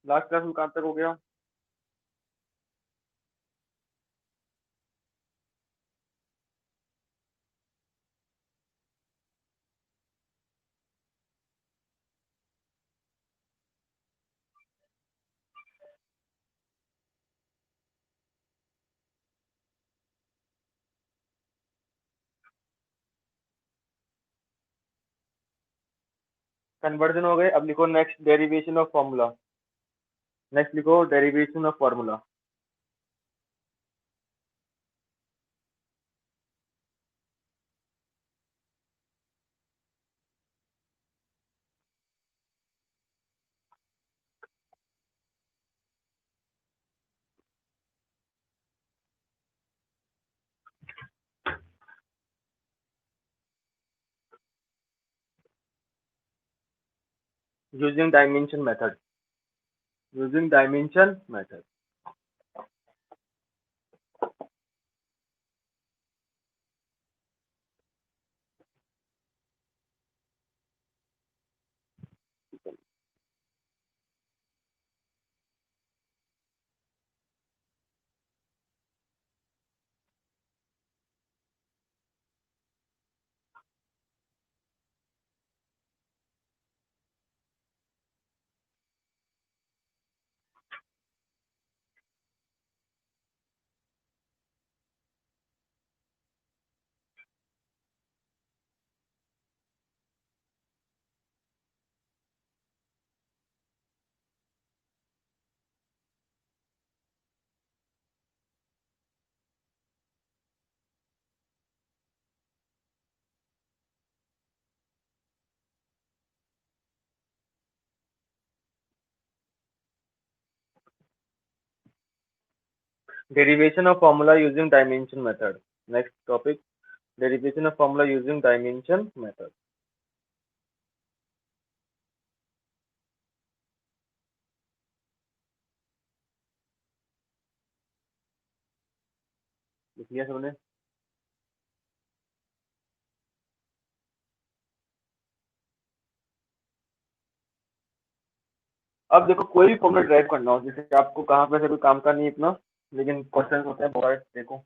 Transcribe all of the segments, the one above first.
Last class में कहाँ तक हो गया? कन्वर्जन हो गए, अब लिखो next derivation of formula. Next लिखो derivation of formula. Using dimension method. Using dimension method. Derivation of formula using dimension method. Next topic, derivation of formula using dimension method. लिख लिया सबने? अब देखो कोई भी फॉर्मूला ड्राइव करना हो, जैसे आपको कहाँ पे से कोई काम का नहीं इतना, लेकिन क्वेश्चन होते हैं बहुत। देखो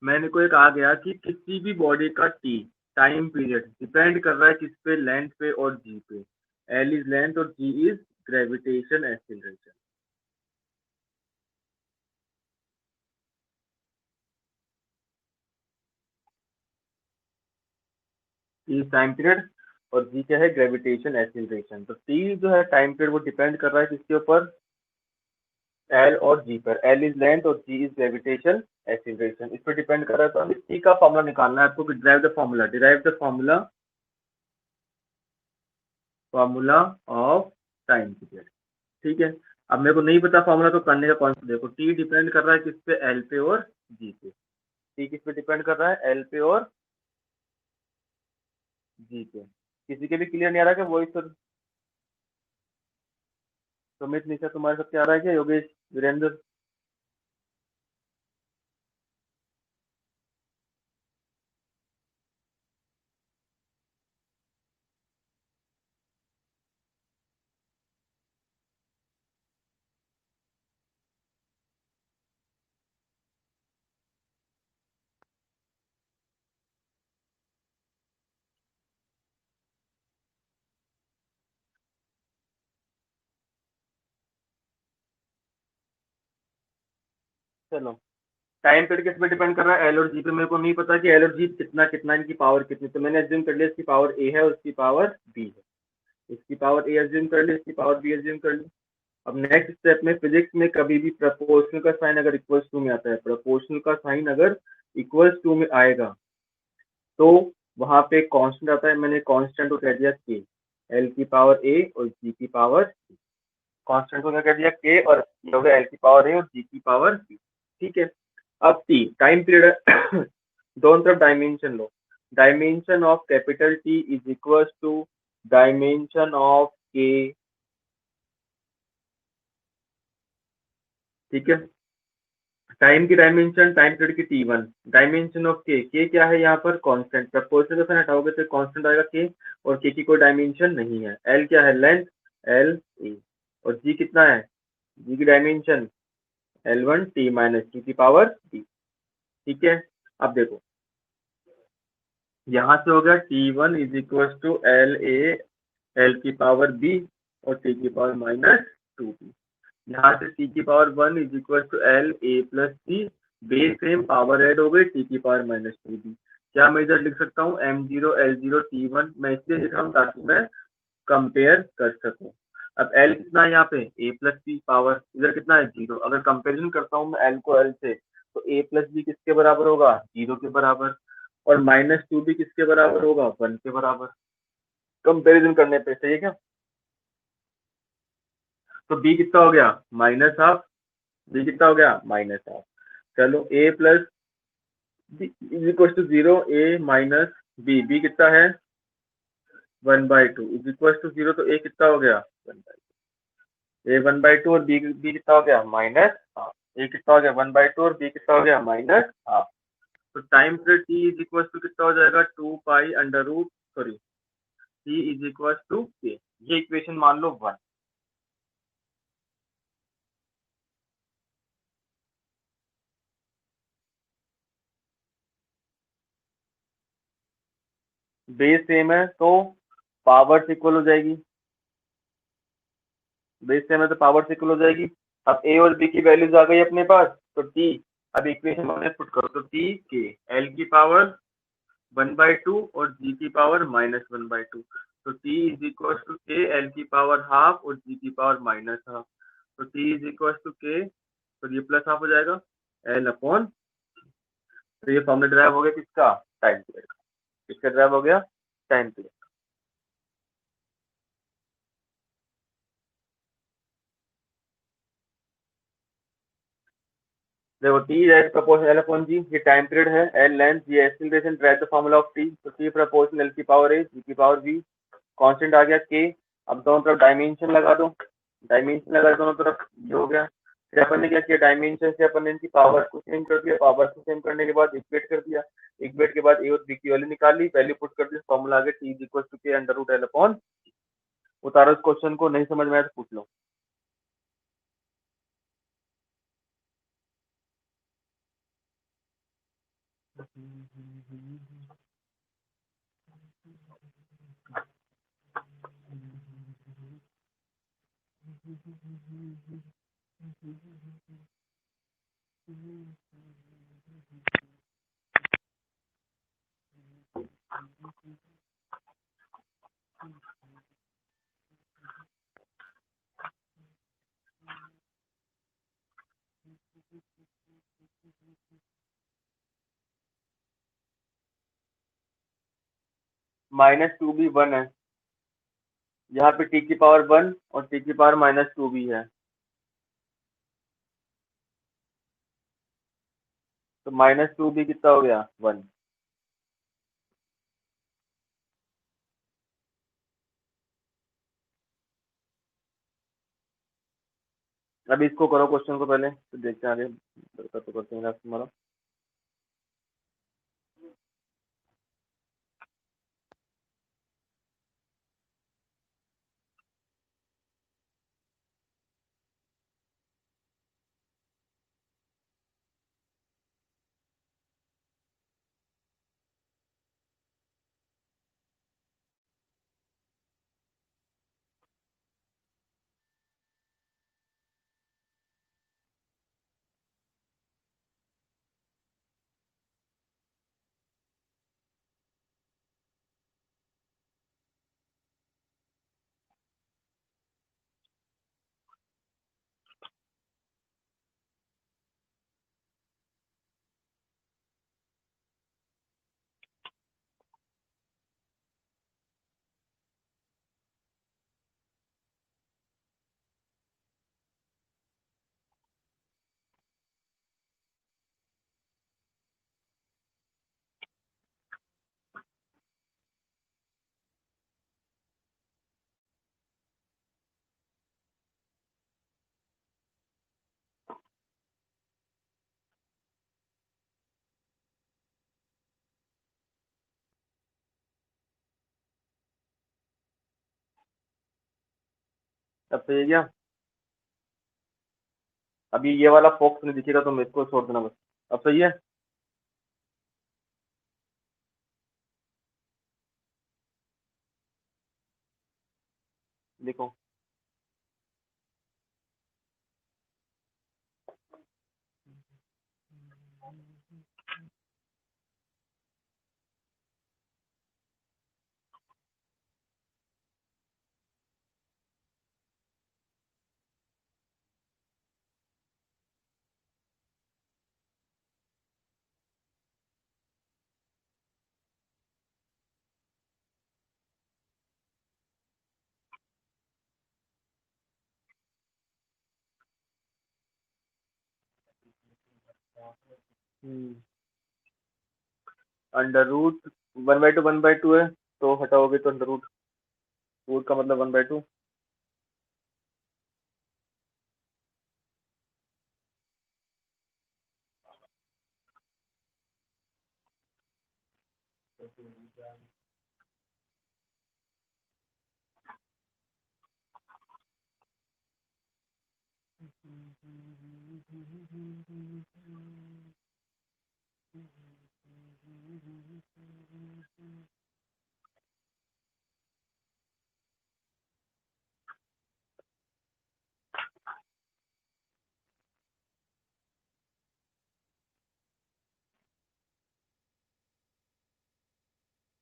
मैंने को एक आ गया कि किसी भी बॉडी का टी टाइम पीरियड डिपेंड कर रहा है किस पे, लेंथ पे और जी पे। एल इज लेंथ और G is gravitation acceleration. T time period और जी क्या है, ग्रेविटेशन एक्सीलरेशन। तो टी जो है टाइम पीरियड वो डिपेंड कर रहा है किसके ऊपर, एल और जी पर। एल इज लेंथ और जी इज ग्रेविटेशन एक्सीलरेशन, इस पर डिपेंड कर रहा है। तो अभी टी का फॉर्मूला निकालना है आपको कि derive the formula, derive the formula, formula of time period. ठीक है, अब मेरे को नहीं पता फॉर्मूला, तो करने का कौन सा, देखो टी डिपेंड कर रहा है किस पे, एल पे और जी पे। टी किस पे डिपेंड कर रहा है, एल पे और जी पे। किसी के भी क्लियर नहीं आ रहा क्या वॉइस? सर सुमित, निशा, तुम्हारे सबके आ रहा है क्या? योगेश, वीरेंद्र? चलो, टाइम पीरियड किस पे डिपेंड कर रहा है, एल और जी पे। मेरे को नहीं पता कि एल और जी कितना कितना, इनकी पावर कितनी, तो मैंने एज्यूम कर लिया इसकी पावर ए है और इसकी पावर बी है। इसकी पावर ए एज्यूम कर ली, इसकी पावर बी एज्यूम कर ली। अब नेक्स्ट स्टेप में, फिजिक्स में कभी भी प्रपोर्शनल का साइन अगर इक्वल्स टू में आता है, प्रपोर्शनल का साइन अगर इक्वल्स टू में आएगा तो वहां पे कांस्टेंट आता है। मैंने कांस्टेंट को कह दिया के, एल की पावर ए और जी की पावर, कांस्टेंट को क्या कह दिया, के, और ये हो गया एल की पावर ए और जी की पावर बी। ठीक है, अब टी टाइम पीरियड दोनों तरफ डायमेंशन लो। Dimension of capital T is equal to dimension of K. ठीक है, टाइम की डायमेंशन, टाइम पीरियड की टी1, डायमेंशन ऑफ के क्या है यहाँ पर, कांस्टेंट। प्रपोर्शनल का साइन हटाओगे तो कांस्टेंट आएगा के, और के की कोई डायमेंशन नहीं है। एल क्या है, लेंथ, एल ए। और जी कितना है, जी की dimension L1 t minus T की पावर b। ठीक है, अब देखो यहाँ से हो गया T1 is equal to L A L की पावर b और t की पावर माइनस 2b। यहाँ से t की power 1 is equal to L A plus C, base same power add हो गई t की पावर माइनस 2b। क्या मैं इधर लिख सकता हूँ m0 L0 T1, मैं इसलिए लिख रहा हूँ ताकि मैं कंपेयर कर सकूं। अब L कितना है यहाँ पे, a प्लस बी पावर, इधर कितना है 0। अगर कंपेरिजन करता हूँ मैं L को L से, तो a प्लस बी किसके बराबर होगा, 0 के बराबर, और माइनस 2b किसके बराबर होगा, 1 के बराबर। कंपेरिजन करने पे सही है क्या। तो b कितना हो गया, माइनस हाफ, b कितना हो गया, माइनस हाफ। चलो a plus B is equal to 0, a minus B, B कितना है 1/2 इज इक्वल टू 0, तो a कितना हो गया 1/2। ए 1/2 और बी कितना हो गया माइनस हाफ। ए कितना हो गया 1/2 और बी कितना हो गया माइनस हाफ। तो time period T is equal to कितना हो जाएगा, 2 pi under root, sorry, T is equal to K. ये इक्वेशन मान लो 1। बेस सेम है तो पावर्स इक्वल हो जाएगी, बेस सेम है तो पावर्स इक्वल हो जाएगी। अब ए और बी की वैल्यूज आ गई अपने पास, तो टी, अब इक्वेशन में पुट करो, तो टी के एल की पावर 1/2 और जी की पावर -1/2। तो टी इज इक्वल टू के एल की पावर हाफ और जी की पावर माइनस हाफ। तो टी इज इक्वल टू के, तो ये प्लस हाफ हो जाएगा एल अपॉन। तो ये फॉर्मूला ड्राइव हो गया किसका, टाइम पीरियड का। किसका ड्राइव हो गया, टाइम पीरियड। देखो T is proportion L upon G, ये टाइम पीरियड है, एल लेंथ, ये acceleration, derive the formula of T. तो टी प्रपोर्शन एल की पावर ए जी की पावर वी, कांस्टेंट आ गया के। अब दोनों तरफ डायमेंशन लगा दो, डायमेंशन लगा दोनों तरफ, ये हो गया। फिर अपन ने क्या किया, डायमेंशन से अपन ने इनकी पावर को सेम कर दिया, पावर को सेम करने के बाद इक्वेट कर दिया, इक्वेट के बाद ए और बी की वैल्यू निकाल ली, वैल्यू पुट कर दी, फॉर्मूला आ गया टी इज इक्वल टू के अंडर रूट एल अपॉन। उतारो इस क्वेश्चन को, नहीं समझ में आया तो पूछ लो। -2b 1 है, यहाँ पे टी की पावर 1 और टी की पावर -2b है, तो -2b कितना हो गया 1। अभी इसको करो क्वेश्चन को पहले, तो देखते हैं आगे करते हैं तुम्हारा। अब सही है क्या। अभी ये वाला फोक्स नहीं दिखेगा तो मैं इसको छोड़ देना बस। अब सही है। लिखो। अंडर रूट 1/2 है, तो हटाओगे तो अंडर रूट, रूट का मतलब 1/2।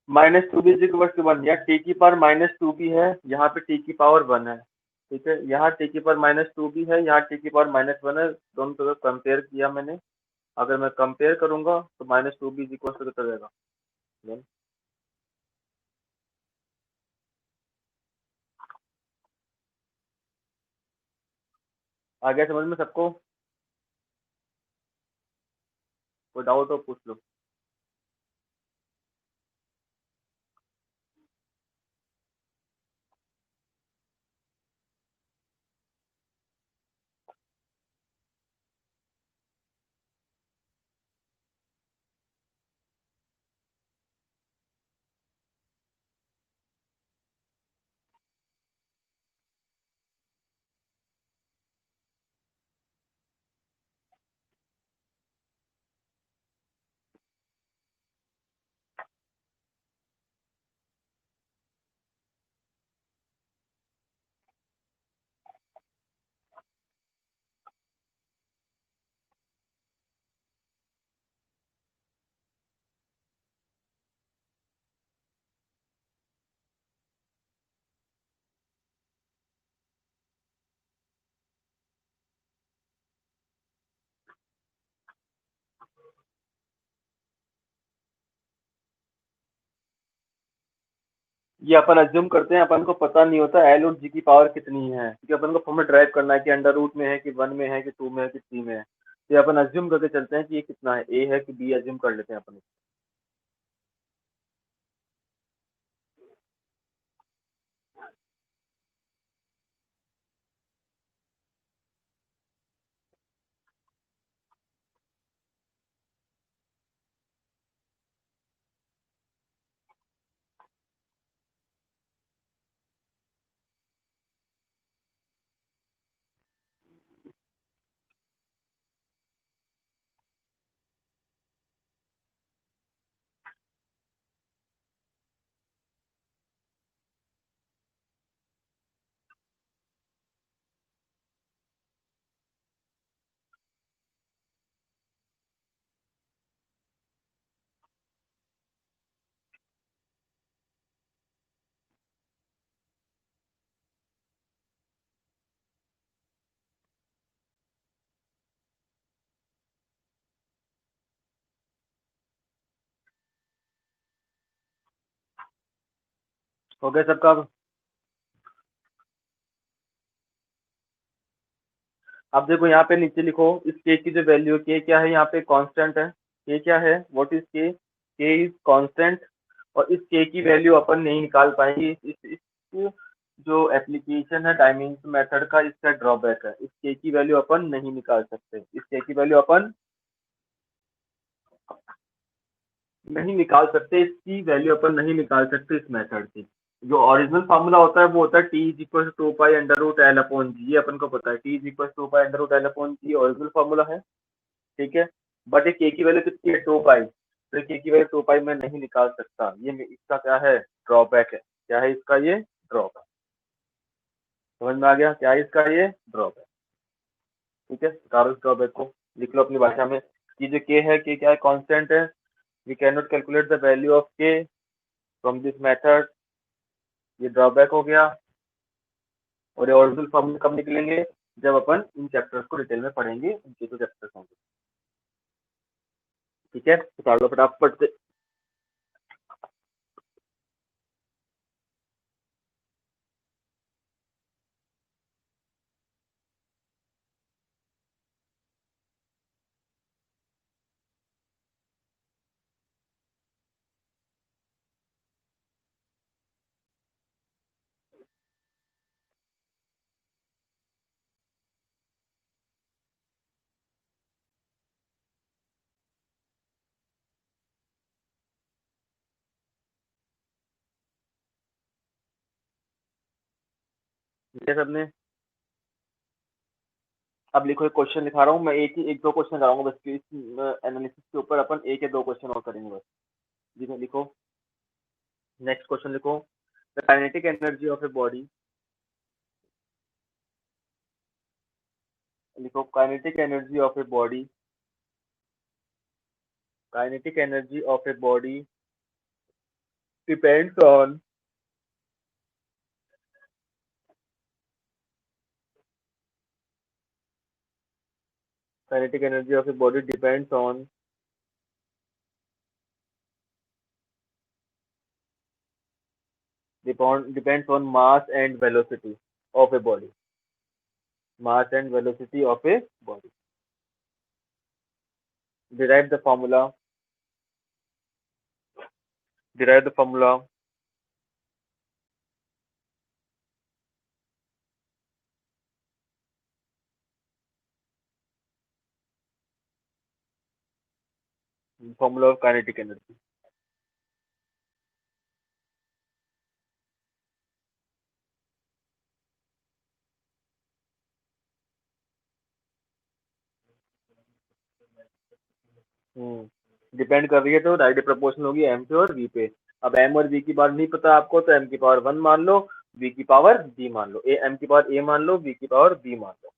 -2b इज इक्वल टू 1, या टी की पावर -2b है, यहाँ पे टी की पावर 1 है। ठीक है, यहाँ टी की पावर -2b है, यहाँ टी की पावर -1 है, दोनों को कंपेयर किया मैंने। अगर मैं कंपेयर करूंगा तो -2b इज इक्वल टू कितना रहेगा। Then, आ गया समझ में सबको? कोई डाउट हो पूछ लो। ये अपन अज्यूम करते हैं, अपन को पता नहीं होता एल और जी की पावर कितनी है, क्योंकि अपन को फॉर्म ड्राइव करना है कि अंडर रूट में है कि 1 में है कि 2 में है कि 3 में है। तो ये अपन अज्यूम करके चलते हैं कि ये कितना है, ए है कि बी, अज्यूम कर लेते हैं अपन। हो गया सबका? अब देखो यहाँ पे नीचे लिखो, इस के की जो वैल्यू, के क्या है यहाँ पे, कांस्टेंट है। के क्या है, व्हाट इज के इज कांस्टेंट। और इस के की वैल्यू अपन नहीं निकाल पाएंगे, इस जो एप्लीकेशन है डायमेंशन मेथड का, इसका ड्रॉबैक है, इस के की वैल्यू अपन नहीं निकाल सकते, इस के की वैल्यू अपन नहीं निकाल सकते, इसकी वैल्यू अपन नहीं निकाल सकते इस मेथड की। जो ओरिजिनल फार्मूला होता है वो होता है T is equal to 2 pi under root L upon G, ये अपन को पता है T is equal to 2 pi under root L upon G original formula है, ठीक है। बट ये के की वैल्यू कितनी है 2 पाई, तो के की वैल्यू 2 पाई मैं नहीं निकाल सकता, ये इसका क्या है ड्रॉबैक है, क्या है इसका ये ड्रॉप है। समझ में आ गया क्या है इसका ये ड्रॉप है, ठीक है। निकालो इस ड्रॉबैक को, लिख लो अपनी भाषा में कि जो के है के क्या है कांस्टेंट है, we can not calculate the value of K from this method, ये ड्रॉबैक हो गया। और ये ओरिजिनल फॉर्मूले कब निकलेंगे, जब अपन इन चैप्टर्स को डिटेल में पढ़ेंगे, इनके जो चैप्टर्स होंगे, ठीक है। तो कर लो फटाफट से। ठीक है सबने, अब लिखो एक क्वेश्चन लिखा रहा हूँ मैं, एक दो क्वेश्चन कराऊंगा बस, इस एनालिसिस के ऊपर अपन एक या दो क्वेश्चन और करेंगे बस। ठीक है लिखो, नेक्स्ट क्वेश्चन लिखो, the kinetic energy of a body, लिखो kinetic energy of a body, kinetic energy of a body depends on, kinetic energy of a body depends on, depends on mass and velocity of a body, mass and velocity of a body, derive the formula, derive the formula, formula of kinetic energy। Depend कर रही है तो direct proportional होगी M पे और we पे। अब M और वी की बात नहीं पता आपको तो एम की पावर 1 मान लो, वी की पावर बी मान लो, एम की पावर ए मान लो, वी की पावर बी मान लो।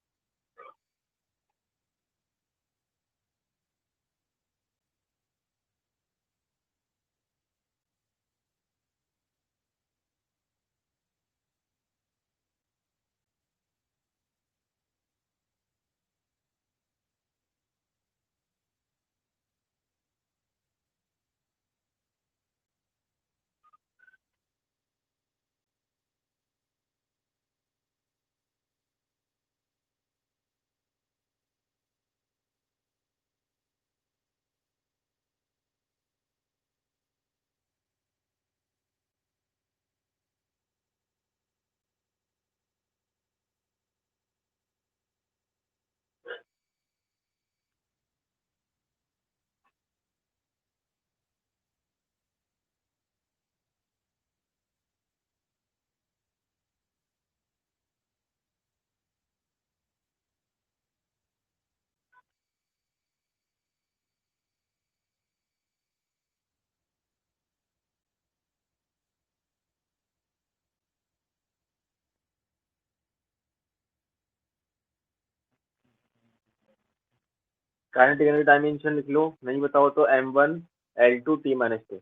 काइनेटिक एनर्जी डायमेंशन लिख लो, नहीं बताओ तो m1 L2 T-2।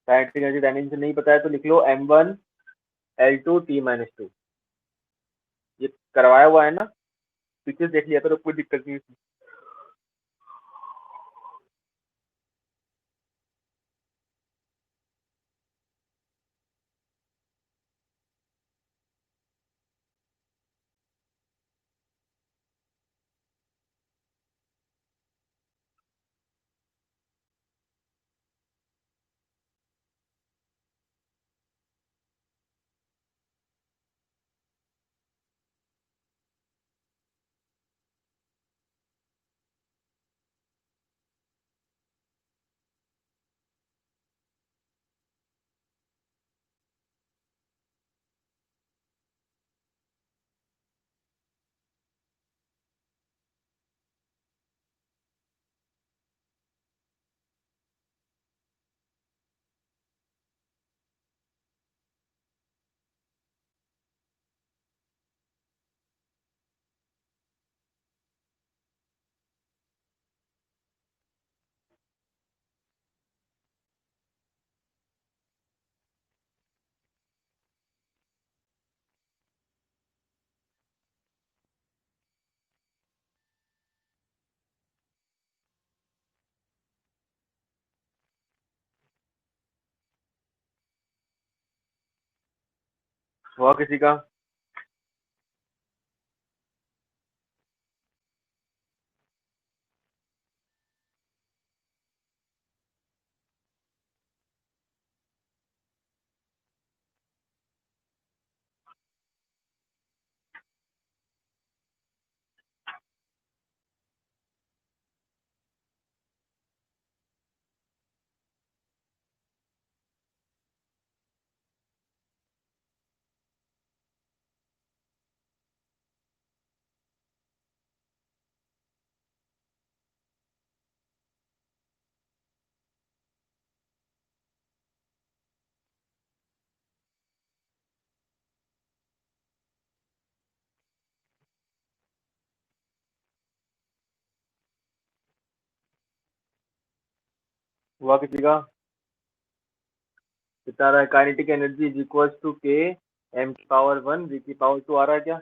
Kinetic energy dimension नहीं पता है तो लिख लो m1 L2 T-2। ये करवाया हुआ है ना, पिक्चर देख लिया तो कोई दिक्कत नहीं। हुआ किसी का? हुआ किसी का? बता रहा है kinetic energy is equal to K M की पावर 1 वी की पावर 2 आ रहा है क्या?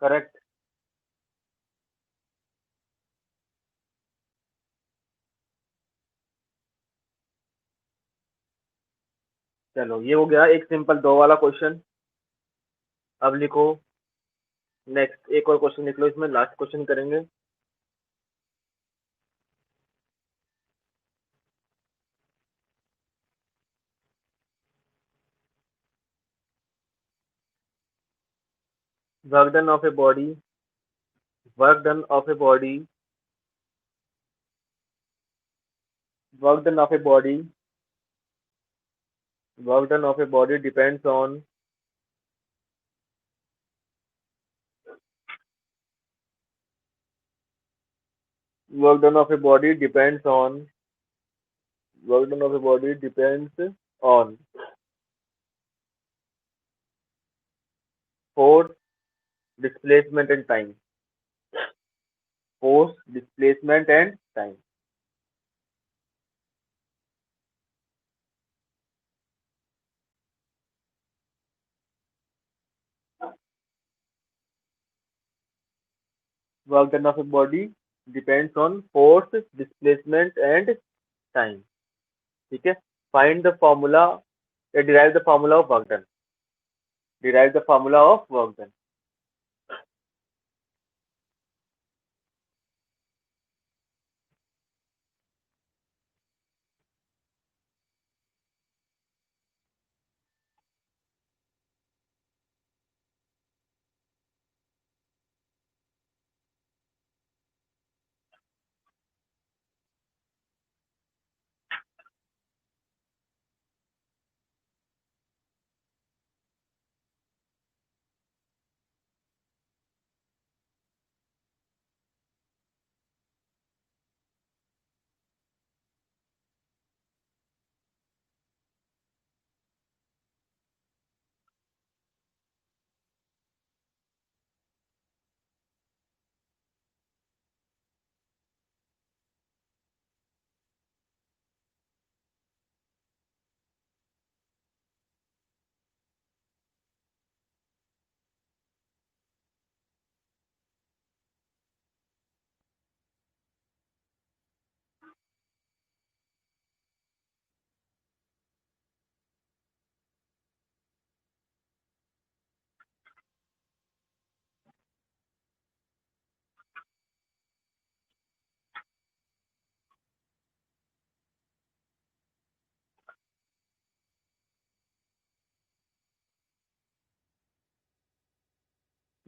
करेक्ट। चलो ये हो गया एक सिंपल दो वाला क्वेश्चन। अब लिखो नेक्स्ट एक और क्वेश्चन लिख लो, इसमें लास्ट क्वेश्चन करेंगे। Work done of a body, work done of a body, work done of a body, work done of a body depends on, work done of a body depends on, work done of a body depends on force, displacement and time, force, displacement and time. Work done of a body depends on force, displacement and time. ठीक है। Find the formula या derive the formula of work done, derive the formula of work done.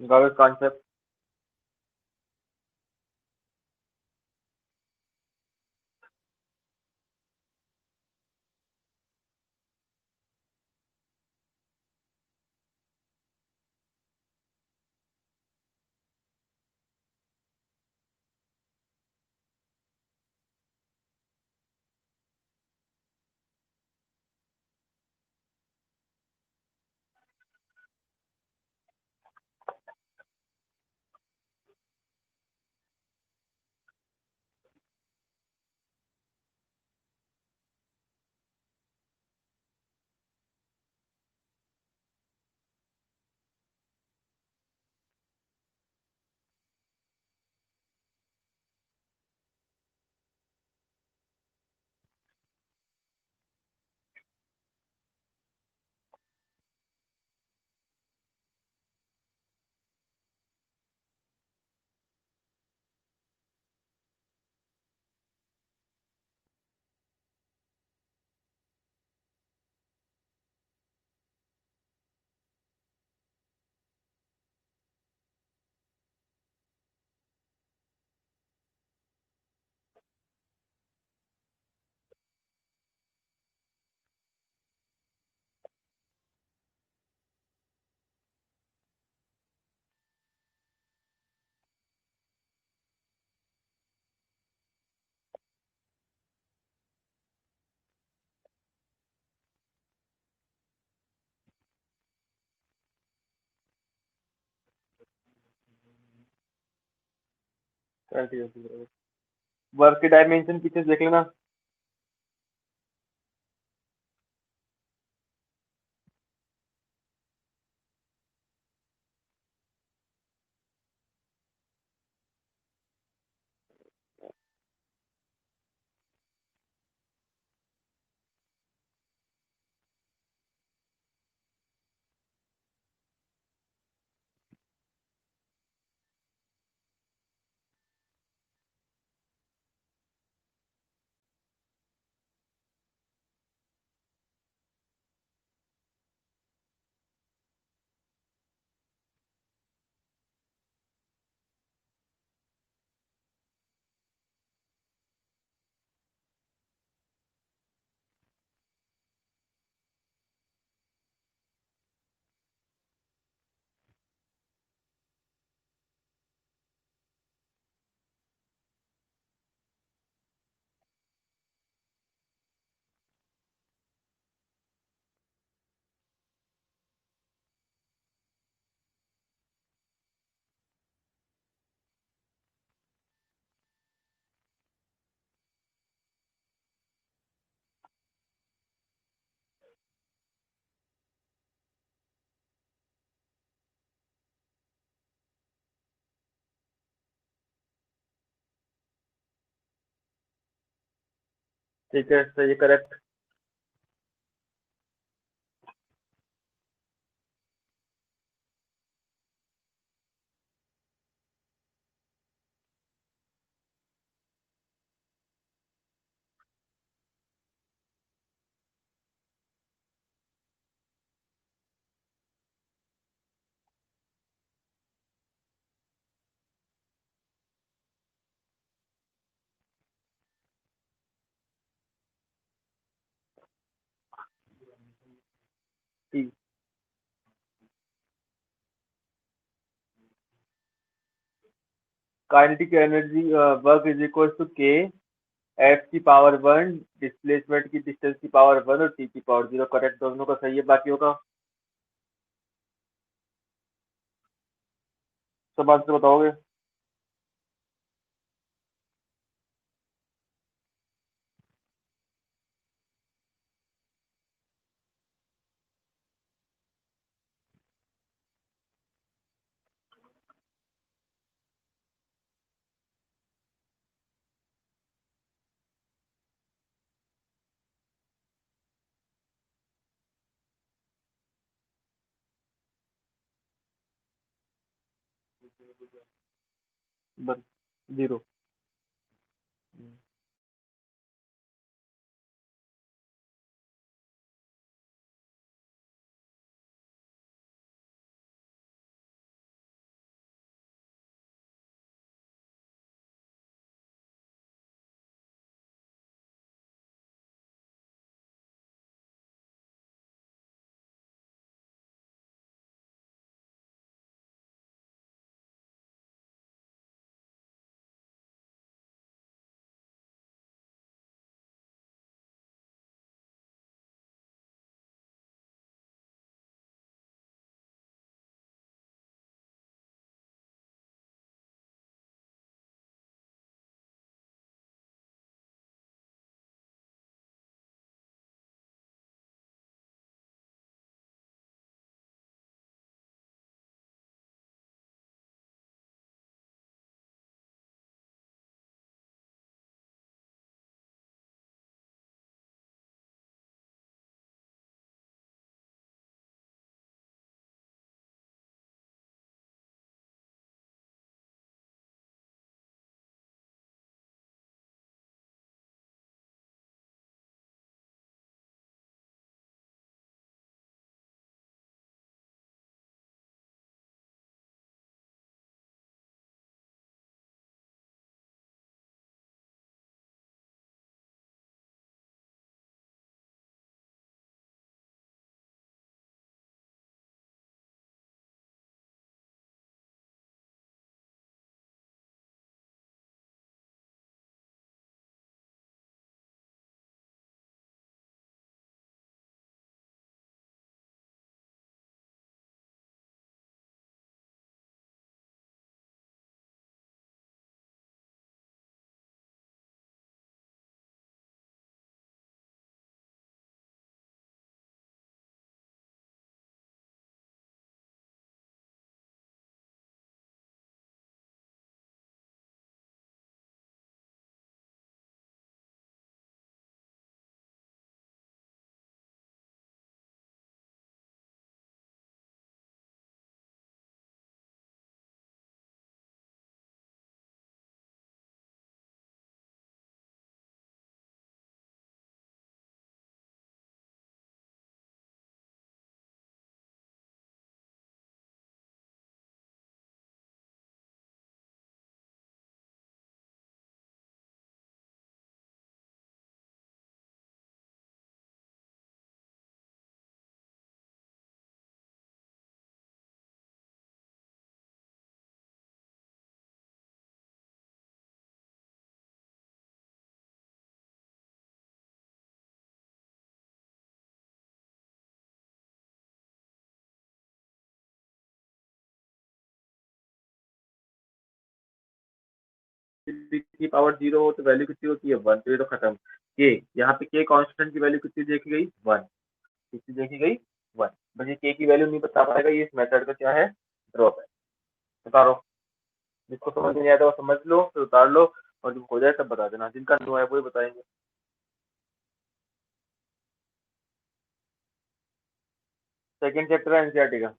Got concept. Work की dimension पीछे देख लेना। ठीक है, सही, correct. Kinetic energy work is equal to K F की पावर वन, डिस्प्लेसमेंट की डिस्टेंस की पावर वन और टी की पावर जीरो। करेक्ट, दोनों का सही है, बाकी होगा सब आंसर बताओगे। बस, जीरो। की पावर 0 हो तो वैल्यू कितनी होती है 1, तो ये तो खत्म। के यहाँ पे के कांस्टेंट की वैल्यू कितनी देखी गई 1, कितनी देखी गई 1। बस ये के की वैल्यू नहीं बता पाएगा, ये इस मेथड का क्या है ड्रॉप है। उतारो, जिसको समझ नहीं आता वो समझ लो फिर उतार लो, और जब हो जाए तब बता देना, जिनका नो है वही बताएंगे। सेकंड चैप्टर है एनसीईआरटी का।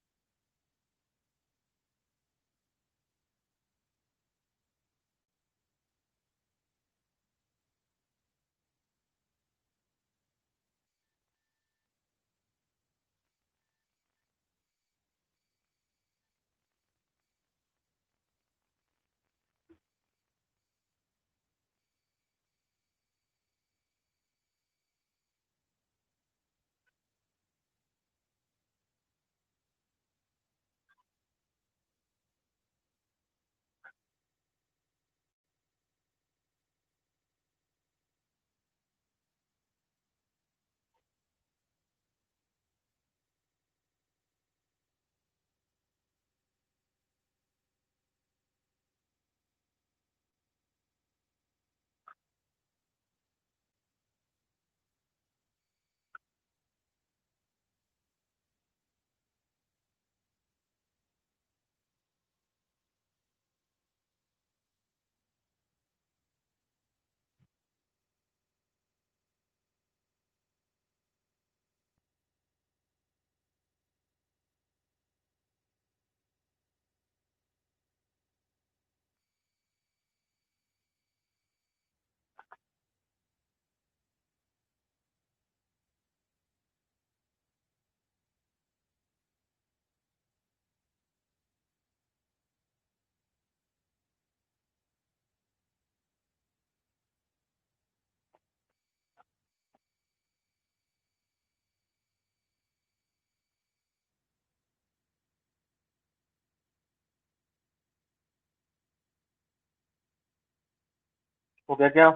हो गया क्या?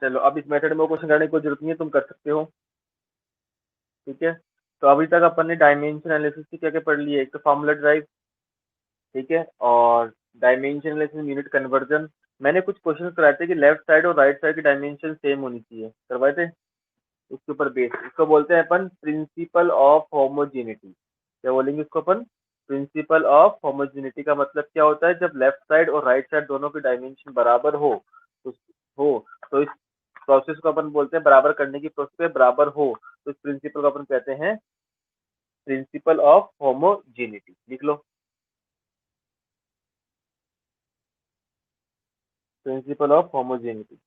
चलो अब इस मेथड में क्वेश्चन करने की कोई जरूरत नहीं है, तुम कर सकते हो। ठीक है, तो अभी तक अपन ने डायमेंशन एनालिसिस की क्या क्या पढ़ ली है, एक तो फॉर्मूला ड्राइव, ठीक है, और डायमेंशन एनालिसिस यूनिट कन्वर्जन। मैंने कुछ क्वेश्चन कराए थे कि लेफ्ट साइड और राइट साइड की डायमेंशन सेम होनी चाहिए, करवाए थे। उसके ऊपर बेस, इसको बोलते हैं अपन प्रिंसिपल ऑफ होमोजेनिटी। क्या बोलेंगे इसको अपन? प्रिंसिपल ऑफ होमोजेनिटी का मतलब क्या होता है, जब लेफ्ट साइड और राइट साइड दोनों की डायमेंशन बराबर तो हो तो इस प्रोसेस को अपन बोलते हैं, बराबर करने की प्रोसेस पे बराबर हो तो इस प्रिंसिपल को अपन कहते हैं प्रिंसिपल ऑफ होमोजेनिटी। लिख लो, प्रिंसिपल ऑफ होमोजेनिटी।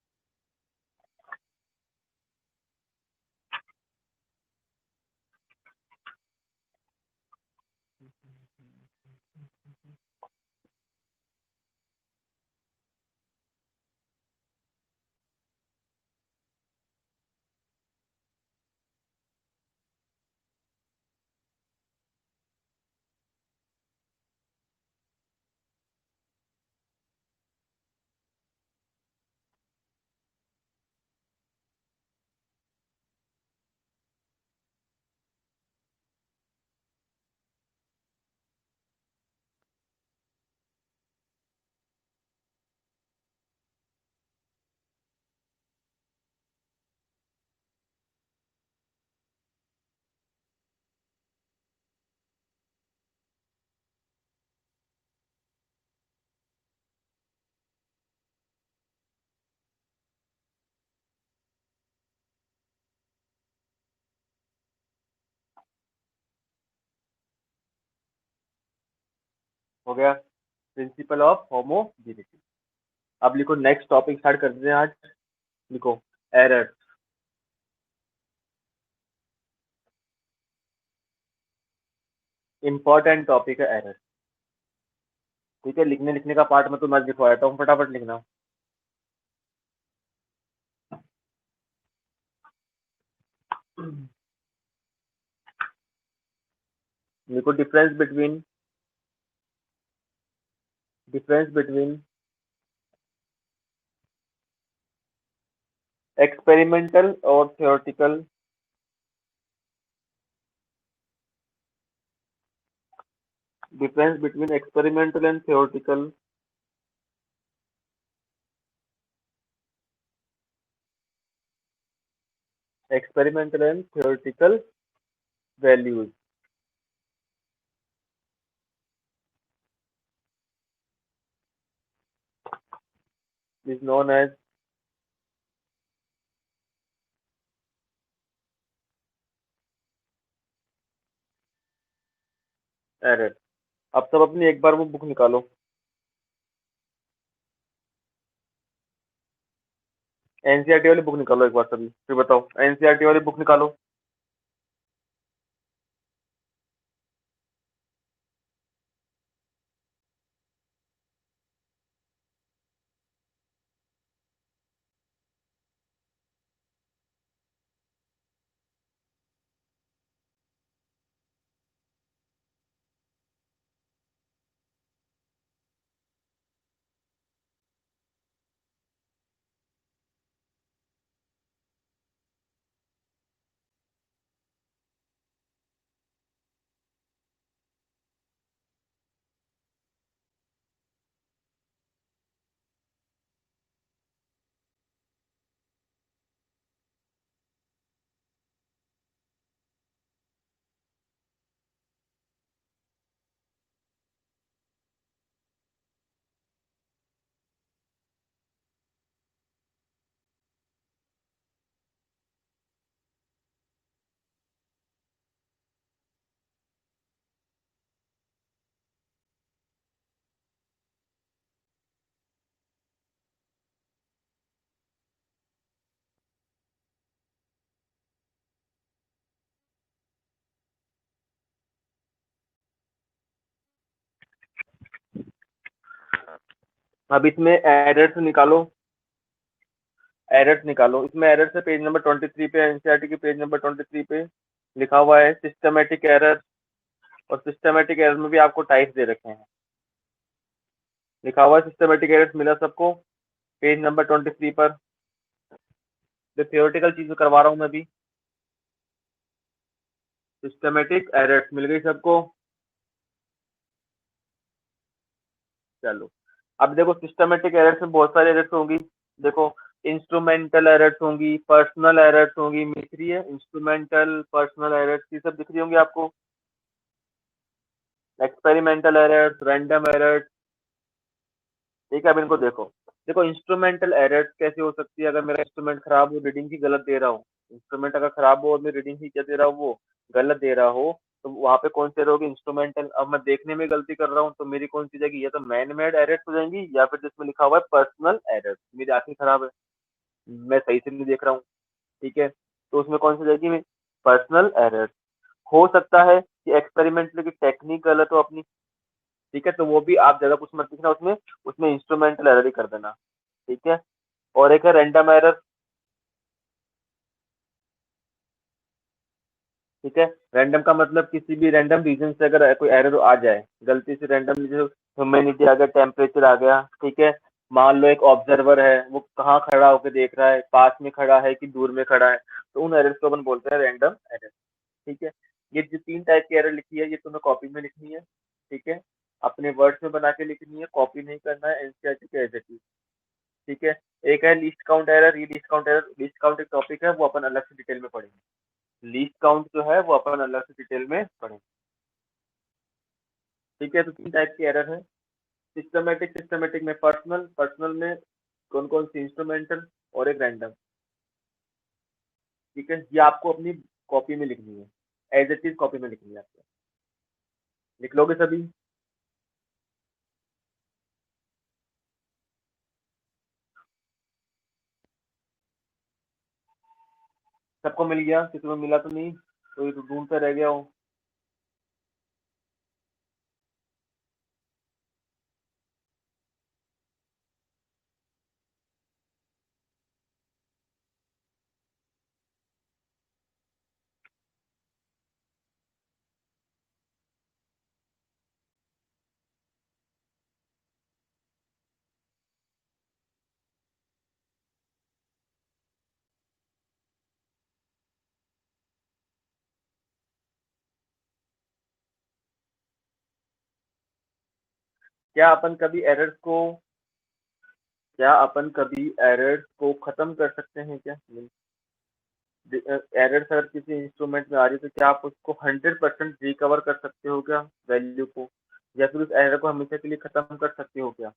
हो गया प्रिंसिपल ऑफ होमोजेनिटी। अब लिखो नेक्स्ट टॉपिक स्टार्ट कर देते हैं आज। लिखो एरर। इंपॉर्टेंट टॉपिक है एरर। ठीक है, लिखने लिखने का पार्ट मैं तो मैं लिखवाता हूँ, फटाफट लिखना। लिखो डिफरेंस बिटवीन एक्सपेरिमेंटल और theoretical difference between experimental and theoretical values is known as error। अब सब अपनी एक बार वो बुक निकालो, एनसीईआरटी वाली बुक निकालो एक बार सभी, फिर बताओ एनसीईआरटी वाली बुक निकालो। अब इसमें एरर्स निकालो, एरर्स निकालो। इसमें एरर्स है पेज नंबर 23 पे, एनसीईआरटी के पेज नंबर 23 पे लिखा हुआ है सिस्टमेटिक एरर। और सिस्टमेटिक एरर में भी आपको टाइप्स दे रखे हैं, लिखा हुआ है सिस्टमेटिक एरर्स, मिला सबको पेज नंबर 23 पर। जो थियोरेटिकल चीज करवा रहा हूँ मैं अभी, सिस्टमेटिक एरर्स मिल गई सबको। चलो अब देखो सिस्टमेटिक एरर्स में बहुत सारी एरर्स होंगी। देखो इंस्ट्रूमेंटल एरर्स होंगी, पर्सनल एरर्स होंगी, मिल रही है इंस्ट्रूमेंटल पर्सनल एरर्स, ये सब दिख रही होंगी आपको। एक्सपेरिमेंटल एरर्स, रैंडम एरर्स, ठीक है। अब इनको देखो, देखो इंस्ट्रूमेंटल एरर्स कैसे हो सकती है। अगर मेरा इंस्ट्रूमेंट खराब हो, रीडिंग की गलत दे रहा हूँ, इंस्ट्रूमेंट अगर खराब हो और मैं रीडिंग की क्या दे रहा हूँ वो गलत दे रहा हो, तो वहां पे कौन सी एरर होगी, इंस्ट्रूमेंटल। अब मैं देखने में गलती कर रहा हूँ तो मेरी कौन सी जाएगी, या तो मैन मेड एरर्स हो जाएंगी, या फिर जिसमें लिखा हुआ है पर्सनल एरर्स, मेरी आंखें खराब है, मैं सही से नहीं देख रहा हूँ, ठीक है, तो उसमें कौन सी जाएगी, पर्सनल एरर्स। हो सकता है कि एक्सपेरिमेंटल की टेक्निक गलत हो अपनी, ठीक है, तो वो भी आप ज्यादा कुछ मत लिखना उसमें, उसमें इंस्ट्रूमेंटल एरर ही कर देना, ठीक है। और एक है रैंडम एरर, ठीक है। रैंडम का मतलब किसी भी रैंडम रीजन से अगर कोई एरर आ जाए, गलती से रैंडम ह्यूमैनिटी आ गया, टेम्परेचर आ गया, ठीक है। मान लो एक ऑब्जर्वर है, वो कहाँ खड़ा होकर देख रहा है, पास में खड़ा है कि दूर में खड़ा है, तो उन एरर्स को अपन बोलते हैं रैंडम एरर, ठीक है। ये जो 3 टाइप की एरर लिखी है, ये तुम्हें कॉपी में लिखनी है, ठीक है। अपने वर्ड्स में बना के लिखनी है, कॉपी नहीं करना है एनसीईआरटी के एज इट इज, ठीक है। एक है लीस्ट काउंट एरर। ये least count error, least count एक टॉपिक है, वो अपन अलग से डिटेल में पढ़ेंगे। लीस्ट काउंट जो है वो अपन अलग से डिटेल में पढ़ेंगे, ठीक है। तो 3 टाइप की एरर है, सिस्टमेटिक, सिस्टमेटिक में पर्सनल, पर्सनल में कौन कौन सी, इंस्ट्रूमेंटल और एक रैंडम, ठीक है। ये आपको अपनी कॉपी में लिखनी है, एज इट इज कॉपी में लिखनी है आपको, लिख लोगे सभी। सबको मिल गया, किसी को मिला तो नहीं, कोई तो ढूंढता रह गया हो। क्या अपन कभी एरर्स को क्या अपन कभी एरर्स को खत्म कर सकते हैं क्या? एरर्स अगर किसी इंस्ट्रूमेंट में आ रही है तो क्या आप उसको 100% रिकवर कर सकते हो क्या वैल्यू को, या फिर उस एरर को हमेशा के लिए खत्म कर सकते हो क्या?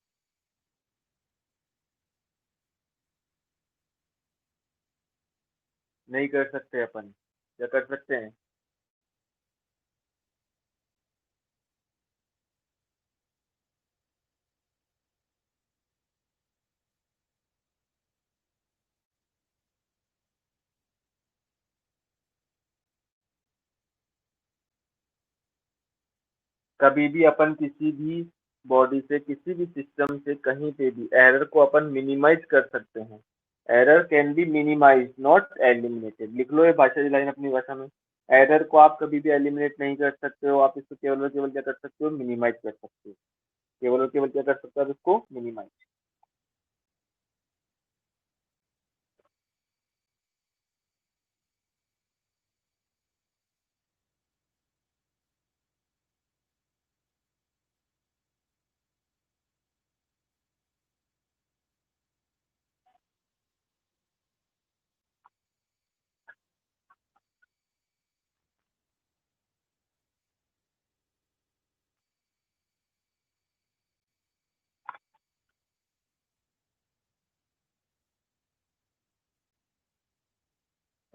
नहीं कर सकते अपन, या कर सकते हैं? कभी भी अपन किसी भी बॉडी से, किसी भी सिस्टम से, कहीं पे भी एरर को अपन मिनिमाइज कर सकते हैं। Error can be minimize not eliminated. लिख लो ये भाषा की लाइन अपनी भाषा में। एरर को आप कभी भी एलिमिनेट नहीं कर सकते हो, आप इसको केवल और केवल क्या कर सकते हो, मिनिमाइज कर सकते हो। केवल और केवल क्या कर सकते हो आप इसको, minimize.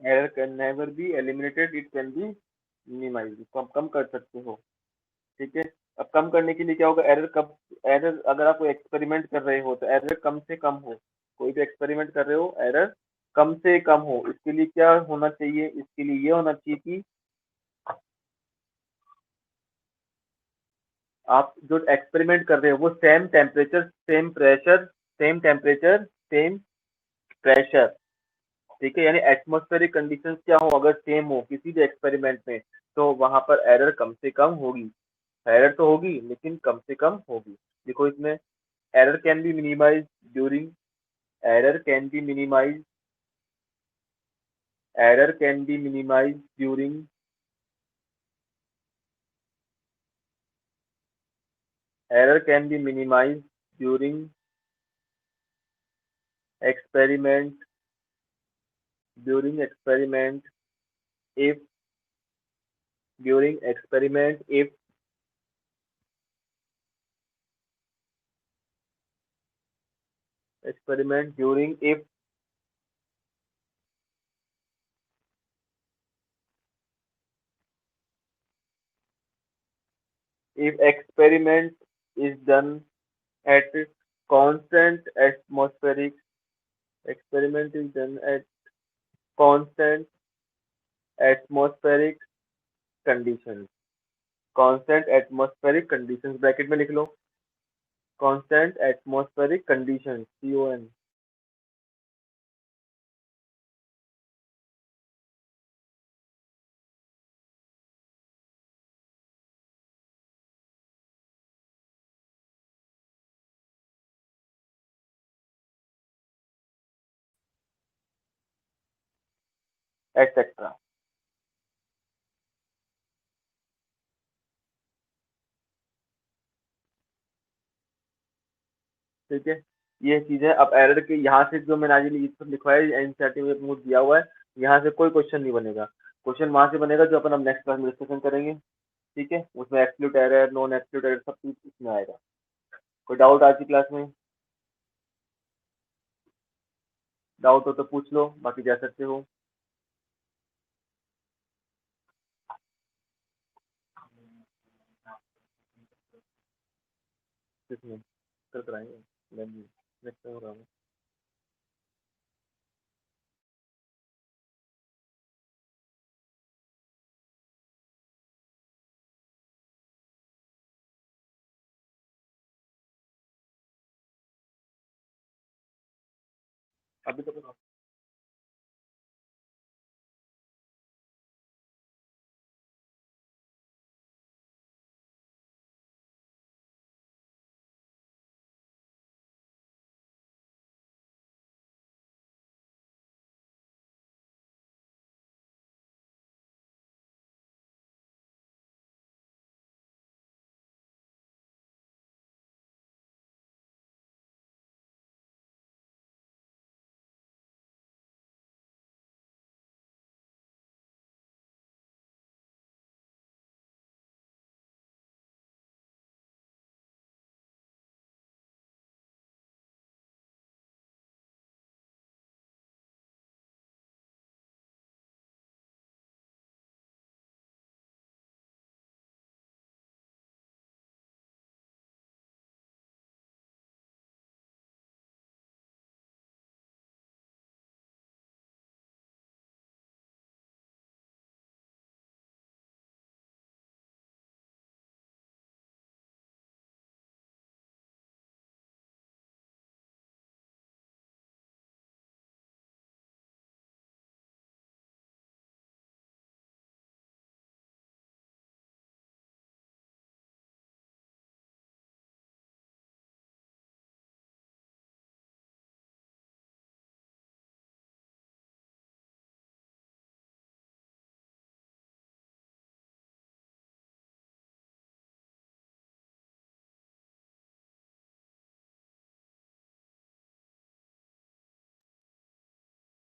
Error can never be eliminated, it can be minimize. इसको आप कम कर सकते हो। ठीक है। अब कम करने के लिए क्या होगा, एरर कब, एरर अगर आप कोई एक्सपेरिमेंट कर रहे हो तो एरर कम से कम हो। कोई भी एक्सपेरिमेंट कर रहे हो, एरर कम से कम हो। इसके लिए क्या होना चाहिए, इसके लिए ये होना चाहिए कि आप जो एक्सपेरिमेंट कर रहे हो वो same temperature, same pressure, same temperature, same pressure. ठीक है, यानी एटमॉस्फेरिक कंडीशंस क्या हो, अगर सेम हो किसी भी एक्सपेरिमेंट में, तो वहां पर एरर कम से कम होगी। एरर तो होगी लेकिन कम से कम होगी। देखो इसमें, error can be minimize during, error can be minimized, error can be minimized during, error can be minimized during experiment, during experiment if, during experiment if, experiment during if experiment is done at constant atmospheric, experiment is done at constant atmospheric conditions, constant atmospheric conditions bracket में लिख लो, constant atmospheric conditions, CON। Etcetera. ठीक है, ये चीज है। अब error के यहाँ से जो मैंने आज लिखवाया है, एनसीईआरटी में नोट दिया हुआ है, यहाँ से कोई क्वेश्चन नहीं बनेगा। क्वेश्चन वहां से बनेगा जो अपन अब नेक्स्ट क्लास में डिस्कशन करेंगे। ठीक है, उसमें absolute error, non absolute error, सब कुछ इसमें आएगा। कोई डाउट आज की क्लास में? डाउट हो तो पूछ लो, बाकी जा सकते हो। किसमें कर कराएंगे नेक्स्ट टाइम हो रहा है। अभी तो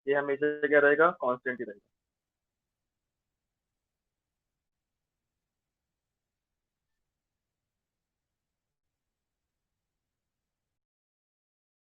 ये हमेशा क्या रहेगा, कांस्टेंट ही रहेगा।